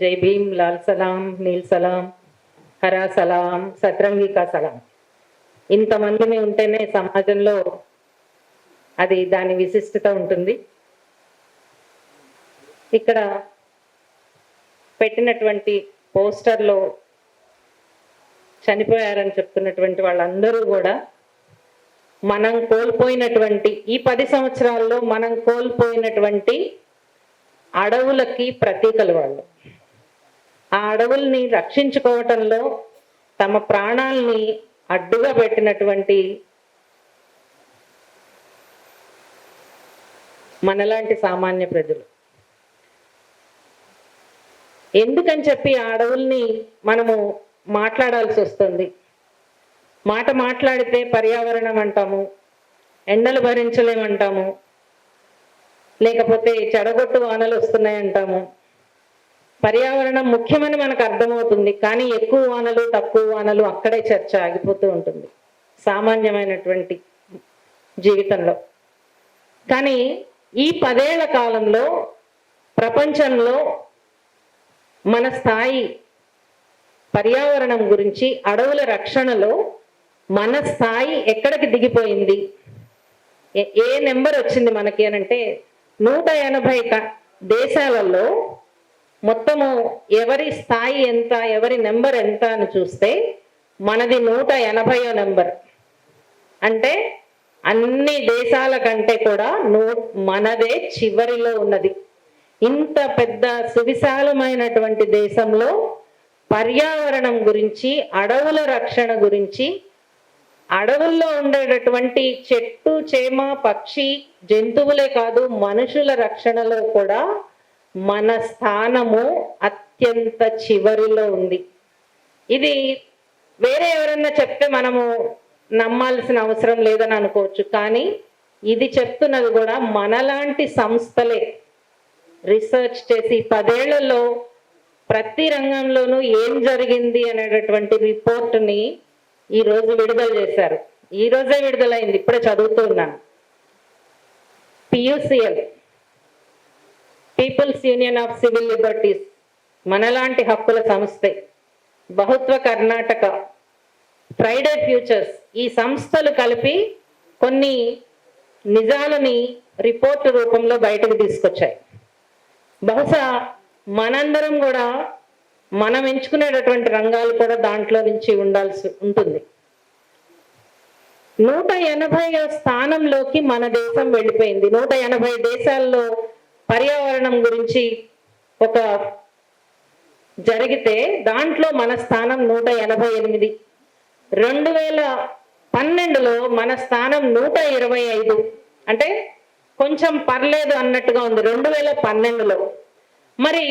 జై భీమ్, లాల్ సలాం, నీల్ సలాం, హరా సలాం, సత్రంగికా సలాం. ఇంతమందిని ఉంటేనే సమాజంలో అది దాని విశిష్టత ఉంటుంది. ఇక్కడ పెట్టినటువంటి పోస్టర్లో చనిపోయారని చెప్తున్నటువంటి వాళ్ళందరూ కూడా మనం కోల్పోయినటువంటి ఈ 10 సంవత్సరాల్లో మనం కోల్పోయినటువంటి అడవులకి ప్రతీకలు వాళ్ళు. ఆ అడవుల్ని రక్షించుకోవటంలో తమ ప్రాణాలని అడ్డుగా పెట్టినటువంటి మనలాంటి సామాన్య ప్రజలు. ఎందుకని చెప్పి ఆ అడవుల్ని మనము మాట్లాడాల్సి వస్తుంది. మాట్లాడితే పర్యావరణం అంటాము, ఎండలు భరించలేమంటాము, లేకపోతే చెడగొట్టు వానలు వస్తున్నాయి అంటాము. పర్యావరణం ముఖ్యమని మనకు అర్థమవుతుంది, కానీ ఎక్కువ వానలు తక్కువ వానలు అక్కడే చర్చ ఆగిపోతూ ఉంటుంది సామాన్యమైనటువంటి జీవితంలో. కానీ ఈ 10 ఏళ్ల కాలంలో ప్రపంచంలో మన స్థాయి పర్యావరణం గురించి, అడవుల రక్షణలో మన స్థాయి ఎక్కడికి దిగిపోయింది, ఏ నెంబర్ వచ్చింది మనకి అని అంటే 180 దేశాలలో మొత్తము ఎవరి స్థాయి ఎంత, ఎవరి నెంబర్ ఎంత అని చూస్తే మనది 180వ నెంబర్. అంటే అన్ని దేశాల కంటే కూడా మనదే చివరిలో ఉన్నది. ఇంత పెద్ద సువిశాలమైనటువంటి దేశంలో పర్యావరణం గురించి, అడవుల రక్షణ గురించి, అడవుల్లో ఉండేటటువంటి చెట్టు చేమ పక్షి జంతువులే కాదు మనుషుల రక్షణలో కూడా మన స్థానము అత్యంత చివరిలో ఉంది. ఇది వేరే ఎవరన్నా చెప్తే మనము నమ్మాల్సిన అవసరం లేదని అనుకోవచ్చు, కానీ ఇది చెప్తున్నది కూడా మనలాంటి సంస్థలే రీసెర్చ్ చేసి 10 ఏళ్లలో ప్రతి రంగంలోనూ ఏం జరిగింది అనేటటువంటి రిపోర్ట్ని ఈరోజు విడుదల చేశారు. ఈరోజే విడుదలైంది, ఇప్పుడే చదువుతున్నాను. PUCL, people's union of civil liberties, మనలాంటి హక్కుల సంస్థే, బహుత్వ కర్ణాటక, ఫ్రైడే ఫ్యూచర్స్, ఈ సంస్థలు కలిపి కొన్ని నిజాలని రిపోర్టు రూపంలో బయటకు తీసుకొచ్చాయి. బహుశా మనందరం కూడా మనం ఎంచుకునేటటువంటి రంగాలు కూడా దాంట్లో నుంచి ఉండాల్సి ఉంటుంది. 180వ స్థానంలోకి మన దేశం వెళ్ళిపోయింది. 180 దేశాల్లో పర్యావరణం గురించి ఒక జరిగితే దాంట్లో మన స్థానం 188. 2012లో మన స్థానం 125. అంటే కొంచెం పర్లేదు అన్నట్టుగా ఉంది 2012లో. మరి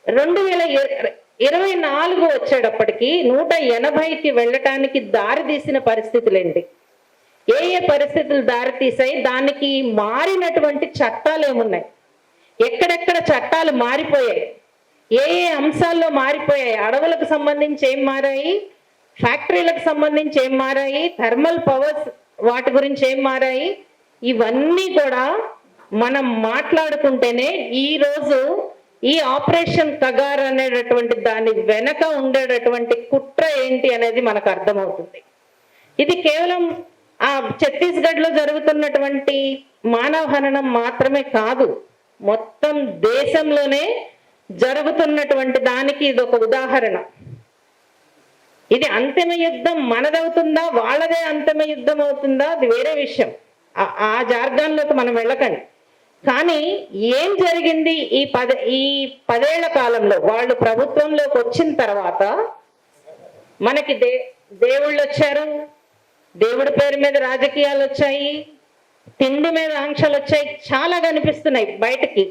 2024 వచ్చేటప్పటికి 180కి వెళ్ళటానికి దారి తీసిన పరిస్థితులు ఏంటి, ఏ పరిస్థితులు దారి తీసాయి, దానికి మారినటువంటి చట్టాలు ఏమున్నాయి, ఎక్కడెక్కడ చట్టాలు మారిపోయాయి, ఏ అంశాల్లో మారిపోయాయి, అడవులకు సంబంధించి ఏం మారాయి, ఫ్యాక్టరీలకు సంబంధించి ఏం మారాయి, థర్మల్ పవర్స్ వాటి గురించి ఏం మారాయి, ఇవన్నీ కూడా మనం మాట్లాడుకుంటేనే ఈరోజు ఈ ఆపరేషన్ కగార్ అనేటటువంటి దాని వెనక ఉండేటటువంటి కుట్ర ఏంటి అనేది మనకు అర్థమవుతుంది. ఇది కేవలం ఆ ఛత్తీస్గఢ్లో జరుగుతున్నటువంటి మానవ హననం మాత్రమే కాదు, మొత్తం దేశంలోనే జరుగుతున్నటువంటి దానికి ఇది ఒక ఉదాహరణ. ఇది అంతిమ యుద్ధం మనదవుతుందా, వాళ్ళదే అంతిమ యుద్ధం అవుతుందా, అది వేరే విషయం. ఆ జార్గాన్లోకి మనం వెళ్ళకండి. కానీ ఏం జరిగింది ఈ 10 ఏళ్ల కాలంలో, వాళ్ళు ప్రభుత్వంలోకి వచ్చిన తర్వాత మనకి దేవుళ్ళు వచ్చారు, దేవుడి పేరు మీద రాజకీయాలు వచ్చాయి, తిండి మీద ఆంక్షలు వచ్చాయి, చాలా కనిపిస్తున్నాయి బయటికి.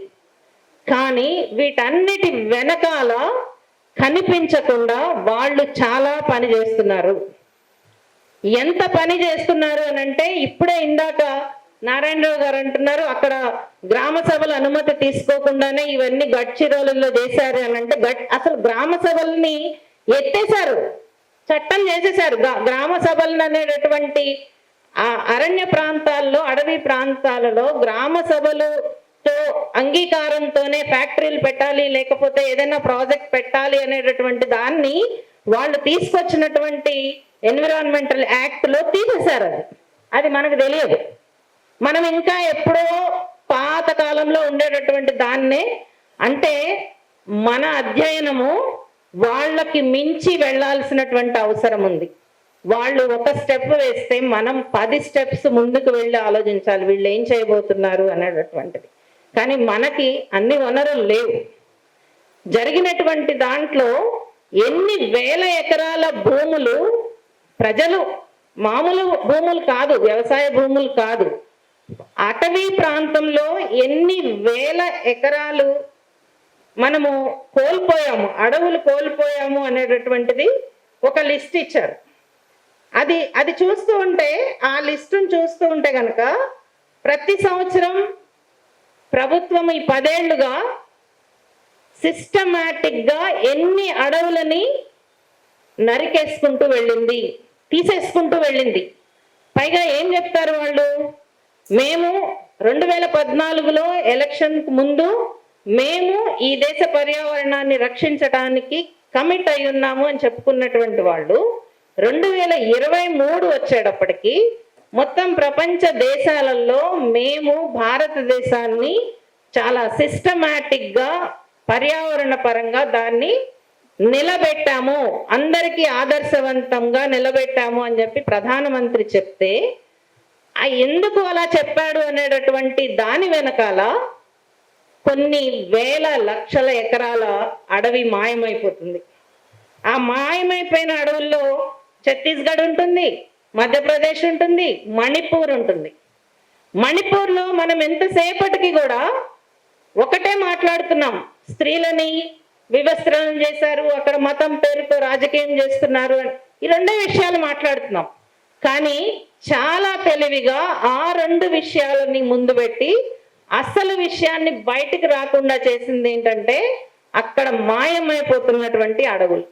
కానీ వీటన్నిటి వెనకాల కనిపించకుండా వాళ్ళు చాలా పని చేస్తున్నారు. ఎంత పని చేస్తున్నారు అని అంటే, ఇప్పుడే ఇందాక నారాయణరావు గారు అంటున్నారు అక్కడ గ్రామ సభల అనుమతి తీసుకోకుండానే ఇవన్నీ గడ్చిరోలులో చేశారు అని అంటే, అసలు గ్రామ సభల్ని ఎత్తేశారు, చట్టం చేసేశారు. గ్రామ సభలను అనేటటువంటి ఆ అరణ్య ప్రాంతాల్లో, అడవి ప్రాంతాలలో గ్రామ సభలతో అంగీకారంతోనే ఫ్యాక్టరీలు పెట్టాలి, లేకపోతే ఏదైనా ప్రాజెక్ట్ పెట్టాలి అనేటటువంటి దాన్ని వాళ్ళు తీసుకొచ్చినటువంటి ఎన్విరాన్మెంటల్ యాక్ట్ లో తీసేశారు. అది మనకు తెలియదు. మనం ఇంకా ఎప్పుడో పాత కాలంలో ఉండేటటువంటి దాన్నే, అంటే మన అధ్యయనము వాళ్ళకి మించి వెళ్ళాల్సినటువంటి అవసరం ఉంది. వాళ్ళు ఒక స్టెప్ వేస్తే మనం 10 స్టెప్స్ ముందుకు వెళ్ళి ఆలోచించాలి వీళ్ళు ఏం చేయబోతున్నారు అనేటటువంటిది. కానీ మనకి అన్ని వనరులు లేవు. జరిగినటువంటి దాంట్లో ఎన్ని వేల ఎకరాల భూములు ప్రజలు, మామూలు భూములు కాదు, వ్యవసాయ భూములు కాదు, అటవీ ప్రాంతంలో ఎన్ని వేల ఎకరాలు మనము కోల్పోయాము, అడవులు కోల్పోయాము అనేటటువంటిది ఒక లిస్ట్ ఇచ్చారు. అది చూస్తూ ఉంటే, ఆ లిస్టును చూస్తూ ఉంటే కనుక ప్రతి సంవత్సరం ప్రభుత్వం ఈ 10 ఏళ్లుగా సిస్టమాటిక్ గా ఎన్ని అడవులని నరికేసుకుంటూ వెళ్ళింది, తీసేసుకుంటూ వెళ్ళింది. పైగా ఏం చెప్తారు వాళ్ళు, మేము 2014లో ఎలక్షన్ ముందు మేము ఈ దేశ పర్యావరణాన్ని రక్షించడానికి కమిట్ అయి ఉన్నాము అని చెప్పుకున్నటువంటి వాళ్ళు 2023 వచ్చేటప్పటికి మొత్తం ప్రపంచ దేశాలలో మేము భారతదేశాన్ని చాలా సిస్టమాటిక్ గా పర్యావరణ పరంగా దాన్ని నిలబెట్టాము, అందరికీ ఆదర్శవంతంగా నిలబెట్టాము అని చెప్పి ప్రధానమంత్రి చెప్తే, ఎందుకు అలా చెప్పాడు అనేటటువంటి దాని వెనకాల కొన్ని వేల లక్షల ఎకరాల అడవి మాయమైపోతుంది. ఆ మాయమైపోయిన అడవుల్లో ఛత్తీస్గఢ్ ఉంటుంది, మధ్యప్రదేశ్ ఉంటుంది, మణిపూర్ ఉంటుంది. మణిపూర్లో మనం ఎంతసేపటికి కూడా ఒకటే మాట్లాడుతున్నాం, స్త్రీలని వివస్త్రం చేశారు, అక్కడ మతం పేరుతో రాజకీయం చేస్తున్నారు అని, ఈ 2 విషయాలు మాట్లాడుతున్నాం. కానీ చాలా తెలివిగా ఆ 2 విషయాలని ముందు పెట్టి అసలు విషయాన్ని బయటికి రాకుండా చేసింది ఏంటంటే అక్కడ మాయమైపోతున్నటువంటి అడవులు.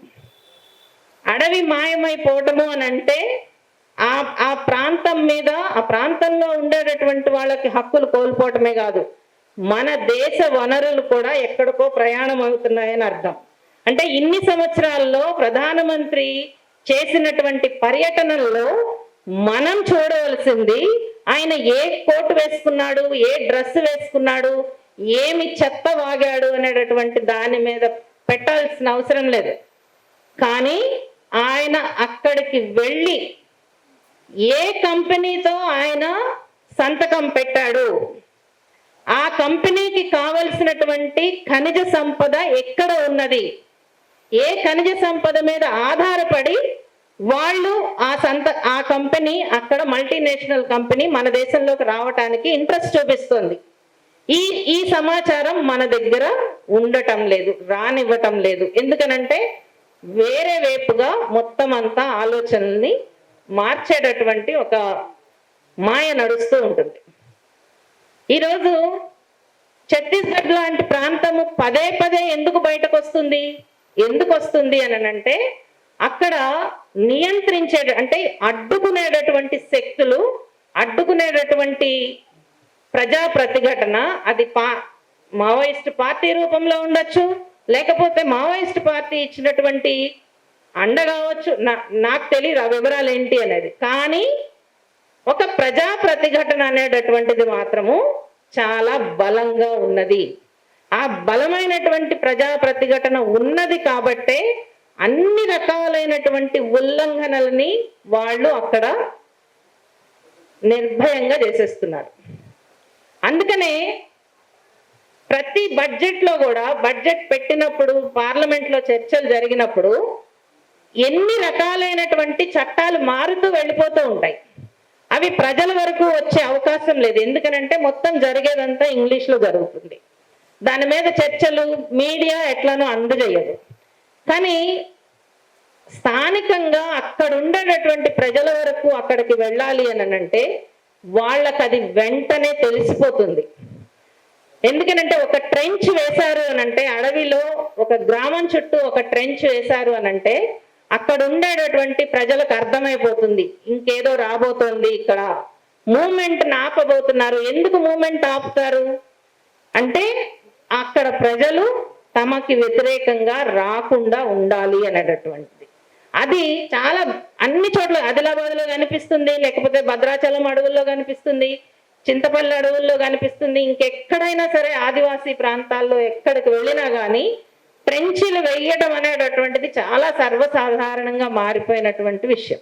అడవి మాయమైపోవటము అని అంటే ఆ ప్రాంతం మీద, ఆ ప్రాంతంలో ఉండేటటువంటి వాళ్ళకి హక్కులు కోల్పోవటమే కాదు, మన దేశ వనరులు కూడా ఎక్కడికో ప్రయాణం అవుతున్నాయని అర్థం. అంటే ఇన్ని సంవత్సరాల్లో ప్రధానమంత్రి చేసినటువంటి పర్యటనల్లో మనం చూడవలసింది, ఆయన ఏ కోట్ వేసుకున్నాడు, ఏ డ్రెస్ వేసుకున్నాడు, ఏమి చెత్త వాగాడు అనేటటువంటి దాని మీద పెట్టాల్సిన అవసరం లేదు. కానీ ఆయన అక్కడికి వెళ్ళి ఏ కంపెనీతో ఆయన సంతకం పెట్టాడు, ఆ కంపెనీకి కావలసినటువంటి ఖనిజ సంపద ఎక్కడ ఉన్నది, ఏ ఖనిజ సంపద మీద ఆధారపడి వాళ్ళు ఆ కంపెనీ, అక్కడ మల్టీనేషనల్ కంపెనీ మన దేశంలోకి రావటానికి ఇంట్రెస్ట్ చూపిస్తుంది, ఈ సమాచారం మన దగ్గర ఉండటం లేదు, రానివ్వటం లేదు. ఎందుకనంటే వేరే వైపుగా మొత్తం అంతా ఆలోచనల్ని మార్చేటటువంటి ఒక మాయ నడుస్తూ ఉంటుంది. ఈరోజు ఛత్తీస్గఢ్ లాంటి ప్రాంతము పదే పదే ఎందుకు బయటకు వస్తుంది, అని అంటే అక్కడ నియంత్రించే, అంటే అడ్డుకునేటటువంటి శక్తులు, అడ్డుకునేటటువంటి ప్రజా ప్రతిఘటన, అది మావోయిస్ట్ పార్టీ రూపంలో ఉండొచ్చు, లేకపోతే మావోయిస్ట్ పార్టీ ఇచ్చినటువంటి అండ కావచ్చు, నాకు తెలియదు ఆ వివరాలు ఏంటి అనేది. కానీ ఒక ప్రజా ప్రతిఘటన అనేటటువంటిది మాత్రము చాలా బలంగా ఉన్నది. ఆ బలమైనటువంటి ప్రజా ప్రతిఘటన ఉన్నది కాబట్టే అన్ని రకాలైనటువంటి ఉల్లంఘనలని వాళ్ళు అక్కడ నిర్భయంగా చేసేస్తున్నారు. అందుకనే ప్రతి బడ్జెట్లో కూడా, బడ్జెట్ పెట్టినప్పుడు, పార్లమెంట్లో చర్చలు జరిగినప్పుడు ఎన్ని రకాలైనటువంటి చట్టాలు మారుతూ వెళ్ళిపోతూ ఉంటాయి. అవి ప్రజల వరకు వచ్చే అవకాశం లేదు. ఎందుకనంటే మొత్తం జరిగేదంతా ఇంగ్లీష్లో జరుగుతుంది. దాని మీద చర్చలు మీడియా ఎట్లానో అందజేయదు. కానీ స్థానికంగా అక్కడ ఉండేటటువంటి ప్రజల వరకు అక్కడికి వెళ్ళాలి అని అంటే వాళ్ళకి అది వెంటనే తెలిసిపోతుంది. ఎందుకనంటే ఒక ట్రెంచ్ వేశారు అని అంటే, అడవిలో ఒక గ్రామం చుట్టూ ఒక ట్రెంచ్ వేశారు అని అంటే అక్కడ ఉండేటటువంటి ప్రజలకు అర్థమైపోతుంది, ఇంకేదో రాబోతోంది, ఇక్కడ మూమెంట్ ఆపబోతున్నారు. ఎందుకు మూమెంట్ ఆపుతారు? అంటే అక్కడ ప్రజలు తమకి వ్యతిరేకంగా రాకుండా ఉండాలి అనేటటువంటిది. అది చాలా అన్ని చోట్ల ఆదిలాబాద్లో కనిపిస్తుంది, లేకపోతే భద్రాచలం అడవుల్లో కనిపిస్తుంది, చింతపల్లి అడవుల్లో కనిపిస్తుంది, ఇంకెక్కడైనా సరే ఆదివాసీ ప్రాంతాల్లో ఎక్కడికి వెళ్ళినా కానీ ట్రెంచీలు వేయడం అనేటటువంటిది చాలా సర్వసాధారణంగా మారిపోయినటువంటి విషయం.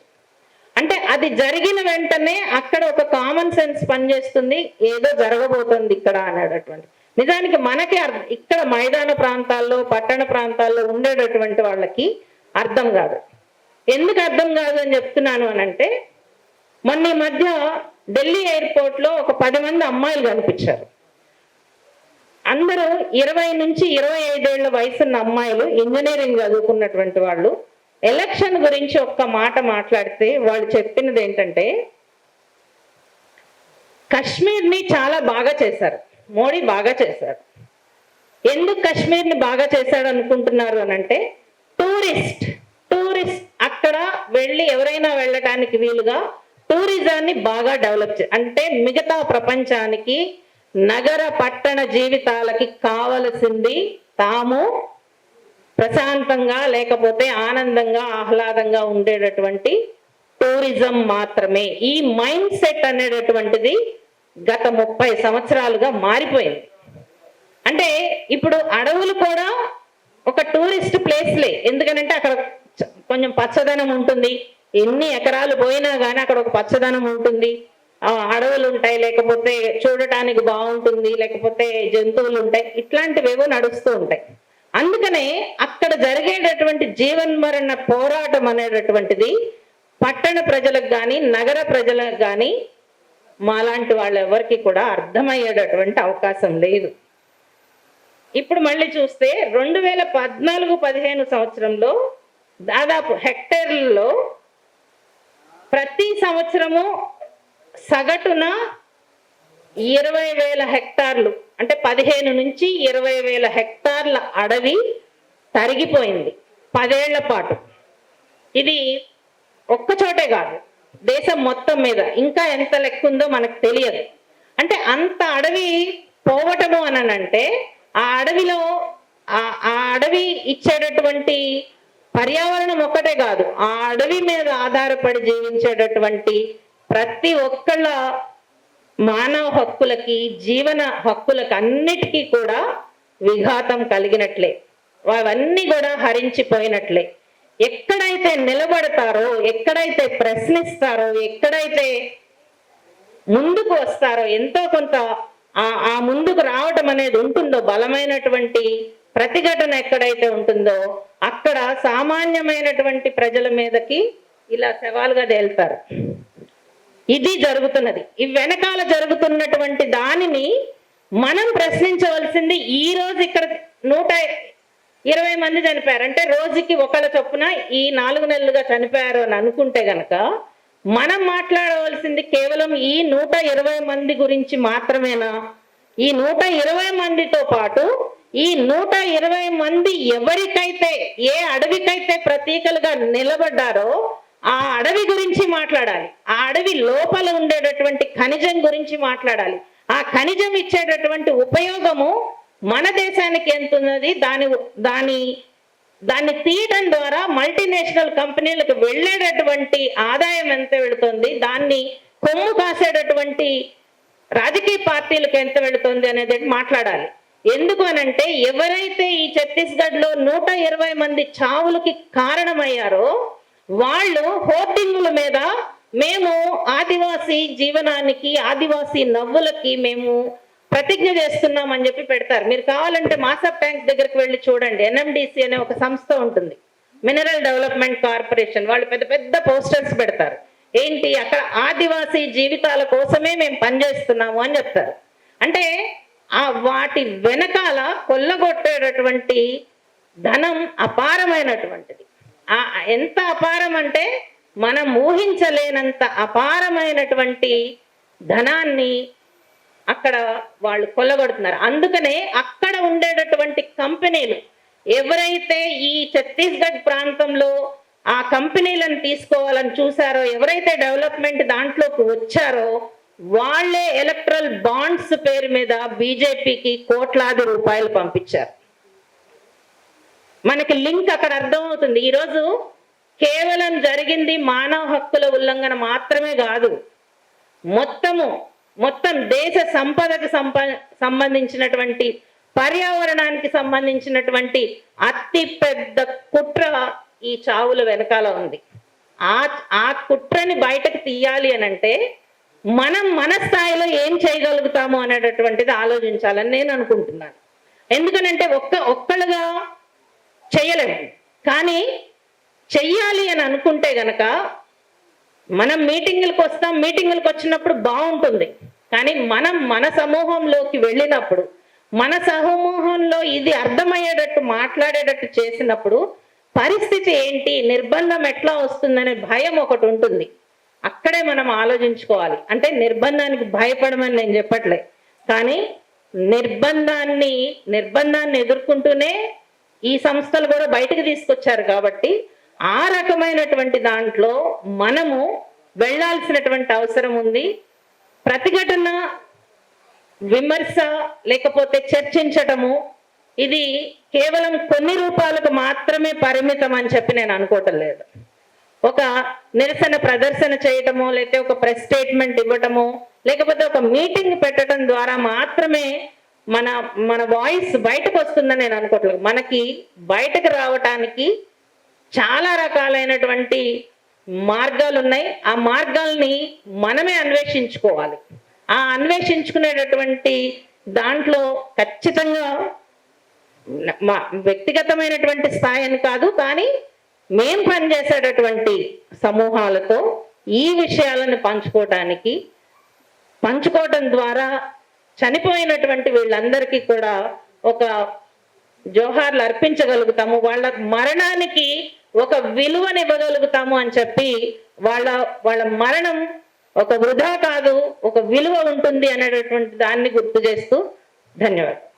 అంటే అది జరిగిన వెంటనే అక్కడ ఒక కామన్ సెన్స్ పనిచేస్తుంది, ఏదో జరగబోతుంది ఇక్కడ అనేటటువంటి. నిజానికి మనకి ఇక్కడ మైదాన ప్రాంతాల్లో పట్టణ ప్రాంతాల్లో ఉండేటటువంటి వాళ్ళకి అర్థం కాదు. ఎందుకు అర్థం కాదు అని చెప్తున్నాను అనంటే, మొన్న ఈ మధ్య ఢిల్లీ ఎయిర్పోర్ట్లో ఒక 10 మంది అమ్మాయిలు కనిపించారు. అందరూ 20 నుంచి 25 ఏళ్ల వయసున్న అమ్మాయిలు, ఇంజనీరింగ్ చదువుకున్నటువంటి వాళ్ళు. ఎలక్షన్ గురించి ఒక్క మాట మాట్లాడితే వాళ్ళు చెప్పినది ఏంటంటే, కశ్మీర్ని చాలా బాగా చేశారు, మోడీ బాగా చేశారు. ఎందుకు కశ్మీర్ని బాగా చేశాడు అనుకుంటున్నారు అనంటే, టూరిస్ట్ అక్కడ వెళ్ళి ఎవరైనా వెళ్ళటానికి వీలుగా టూరిజాన్ని బాగా డెవలప్ అంటే మిగతా ప్రపంచానికి నగర పట్టణ జీవితాలకి కావలసింది తాము ప్రశాంతంగా లేకపోతే ఆనందంగా ఆహ్లాదంగా ఉండేటటువంటి టూరిజం మాత్రమే. ఈ మైండ్ సెట్ అనేటటువంటిది గత 30 సంవత్సరాలుగా మారిపోయింది. అంటే ఇప్పుడు అడవులు కూడా ఒక టూరిస్ట్ ప్లేస్లే. ఎందుకనంటే అక్కడ కొంచెం పచ్చదనం ఉంటుంది, ఎన్ని ఎకరాలు పోయినా కానీ అక్కడ ఒక పచ్చదనం ఉంటుంది, అడవులు ఉంటాయి, లేకపోతే చూడటానికి బాగుంటుంది, లేకపోతే జంతువులు ఉంటాయి, ఇట్లాంటివేవో నడుస్తూ ఉంటాయి. అందుకనే అక్కడ జరిగేటటువంటి జీవన్మరణ పోరాటం అనేటటువంటిది పట్టణ ప్రజలకు కానీ నగర ప్రజలకు కానీ మాలాంటి వాళ్ళ ఎవరికి కూడా అర్థమయ్యేటటువంటి అవకాశం లేదు. ఇప్పుడు మళ్ళీ చూస్తే 2014-15 సంవత్సరంలో దాదాపు హెక్టేర్లలో ప్రతి సంవత్సరము సగటున 20,000 హెక్టార్లు, అంటే 15 నుంచి 20,000 హెక్టార్ల అడవి తరిగిపోయింది 10 ఏళ్ల పాటు. ఇది ఒక్కచోటే కాదు, దేశం మొత్తం మీద. ఇంకా ఎంత లెక్క ఉందో మనకు తెలియదు. అంటే అంత అడవి పోవటము అనంటే ఆ అడవిలో ఆ అడవి ఇచ్చేటటువంటి పర్యావరణం ఒక్కటే కాదు, ఆ అడవి మీద ఆధారపడి జీవించేటటువంటి ప్రతి ఒక్కళ్ళ మానవ హక్కులకి జీవన హక్కులకి అన్నిటికీ కూడా విఘాతం కలిగినట్లే, అవన్నీ కూడా హరించిపోయినట్లే. ఎక్కడైతే నిలబడతారో, ఎక్కడైతే ప్రశ్నిస్తారో, ఎక్కడైతే ముందుకు వస్తారో, ఎంతో కొంత ఆ ముందుకు రావటం అనేది ఉంటుందో, బలమైనటువంటి ప్రతిఘటన ఎక్కడైతే ఉంటుందో అక్కడ సామాన్యమైనటువంటి ప్రజల మీదకి ఇలా సవాలుగా తేలుతారు. ఇది జరుగుతున్నది. ఈ వెనకాల జరుగుతున్నటువంటి దానిని మనం ప్రశ్నించవలసింది. ఈ రోజు ఇక్కడ 120 మంది చనిపోయారు అంటే రోజుకి ఒకళ్ళ చొప్పున ఈ 4 నెలలుగా చనిపోయారు అని అనుకుంటే గనక మనం మాట్లాడవలసింది కేవలం ఈ 120 మంది గురించి మాత్రమేనా? ఈ 120 మందితో పాటు ఈ 120 మంది ఎవరికైతే ఏ అడవికైతే ప్రతీకలుగా నిలబడ్డారో ఆ అడవి గురించి మాట్లాడాలి. ఆ అడవి లోపల ఉండేటటువంటి ఖనిజం గురించి మాట్లాడాలి. ఆ ఖనిజం ఇచ్చేటటువంటి ఉపయోగము మన దేశానికి ఎంత ఉన్నది, దాన్ని తీయడం ద్వారా మల్టీనేషనల్ కంపెనీలకు వెళ్ళేటటువంటి ఆదాయం ఎంత వెళుతుంది, దాన్ని కొమ్ము కాసేటటువంటి రాజకీయ పార్టీలకు ఎంత వెళుతుంది అనేది మాట్లాడాలి. ఎందుకు అనంటే ఎవరైతే ఈ ఛత్తీస్గఢ్లో 120 మంది చావులకి కారణమయ్యారో వాళ్ళు హోర్డింగుల మీద మేము ఆదివాసీ జీవనానికి ఆదివాసీ నవ్వులకి మేము ప్రతిజ్ఞ చేస్తున్నామని చెప్పి పెడతారు. మీరు కావాలంటే మాసప్ ట్యాంక్ దగ్గరికి వెళ్ళి చూడండి. NMDC అనే ఒక సంస్థ ఉంటుంది, మినరల్ డెవలప్మెంట్ కార్పొరేషన్. వాళ్ళు పెద్ద పెద్ద పోస్టర్స్ పెడతారు. ఏంటి అక్కడ ఆదివాసీ జీవితాల కోసమే మేము పనిచేస్తున్నాము అని చెప్తారు. అంటే వాటి వెనకాల కొల్లగొట్టేటటువంటి ధనం అపారమైనటువంటిది. ఎంత అపారం అంటే మనం ఊహించలేనంత అపారమైనటువంటి ధనాన్ని అక్కడ వాళ్ళు కొల్లగొడుతున్నారు. అందుకనే అక్కడ ఉండేటటువంటి కంపెనీలు ఎవరైతే ఈ ఛత్తీస్గఢ్ ప్రాంతంలో ఆ కంపెనీలను తీసుకోవాలని చూసారో, ఎవరైతే డెవలప్మెంట్ దాంట్లోకి వచ్చారో వాళ్ళే ఎలక్ట్రల్ బాండ్స్ పేరు మీద బీజేపీకి కోట్లాది రూపాయలు పంపించారు. మనకి లింక్ అక్కడ అర్థమవుతుంది. ఈరోజు కేవలం జరిగింది మానవ హక్కుల ఉల్లంఘన మాత్రమే కాదు, మొత్తం దేశ సంపదకు సంబంధించినటువంటి, పర్యావరణానికి సంబంధించినటువంటి అతి పెద్ద కుట్ర ఈ చావుల వెనకాల ఉంది. ఆ కుట్రని బయటకు తీయాలి అనంటే మనం మన స్థాయిలో ఏం చేయగలుగుతాము అనేటటువంటిది ఆలోచించాలని నేను అనుకుంటున్నాను. ఎందుకనంటే ఒక్కళ్ళుగా చేయలేము, కానీ చెయ్యాలి అని అనుకుంటే గనక మనం మీటింగులకు వస్తాం, మీటింగులకు వచ్చినప్పుడు బాగుంటుంది, కానీ మనం మన సమూహంలోకి వెళ్ళినప్పుడు, మన సమూహంలో ఇది అర్థమయ్యేటట్టు మాట్లాడేటట్టు చేసినప్పుడు పరిస్థితి ఏంటి, నిర్బంధం ఎట్లా వస్తుందనే భయం ఒకటి ఉంటుంది. అక్కడే మనం ఆలోచించుకోవాలి. అంటే నిర్బంధానికి భయపడమని నేను చెప్పట్లే, కానీ నిర్బంధాన్ని ఎదుర్కొంటూనే ఈ సంస్థలు కూడా బయటకు తీసుకొచ్చారు. కాబట్టి ఆ రకమైనటువంటి దాంట్లో మనము వెళ్ళాల్సినటువంటి అవసరం ఉంది. ప్రతిఘటన, విమర్శ లేకపోతే చర్చించటము ఇది కేవలం కొన్ని రూపాలకు మాత్రమే పరిమితం అని చెప్పి నేను అనుకోవటం లేదు. ఒక నిరసన ప్రదర్శన చేయటమో, లేకపోతే ఒక ప్రెస్ స్టేట్మెంట్ ఇవ్వటమో, లేకపోతే ఒక మీటింగ్ పెట్టడం ద్వారా మాత్రమే మన వాయిస్ బయటకు వస్తుందని నేను అనుకోవట్లేదు. మనకి బయటకు రావటానికి చాలా రకాలైనటువంటి మార్గాలు ఉన్నాయి. ఆ మార్గాల్ని మనమే అన్వేషించుకోవాలి. ఆ అన్వేషించుకునేటటువంటి దాంట్లో ఖచ్చితంగా మా వ్యక్తిగతమైనటువంటి స్థాయి అని కాదు, కానీ మేం పనిచేసేటటువంటి సమూహాలతో ఈ విషయాలను పంచుకోవటం ద్వారా చనిపోయినటువంటి వీళ్ళందరికీ కూడా ఒక జోహార్లు అర్పించగలుగుతాము, వాళ్ళ మరణానికి ఒక విలువనివ్వగలుగుతాము అని చెప్పి వాళ్ళ మరణం ఒక వృధా కాదు, ఒక విలువ ఉంటుంది అనేటటువంటి దాన్ని గుర్తు చేస్తూ ధన్యవాదాలు.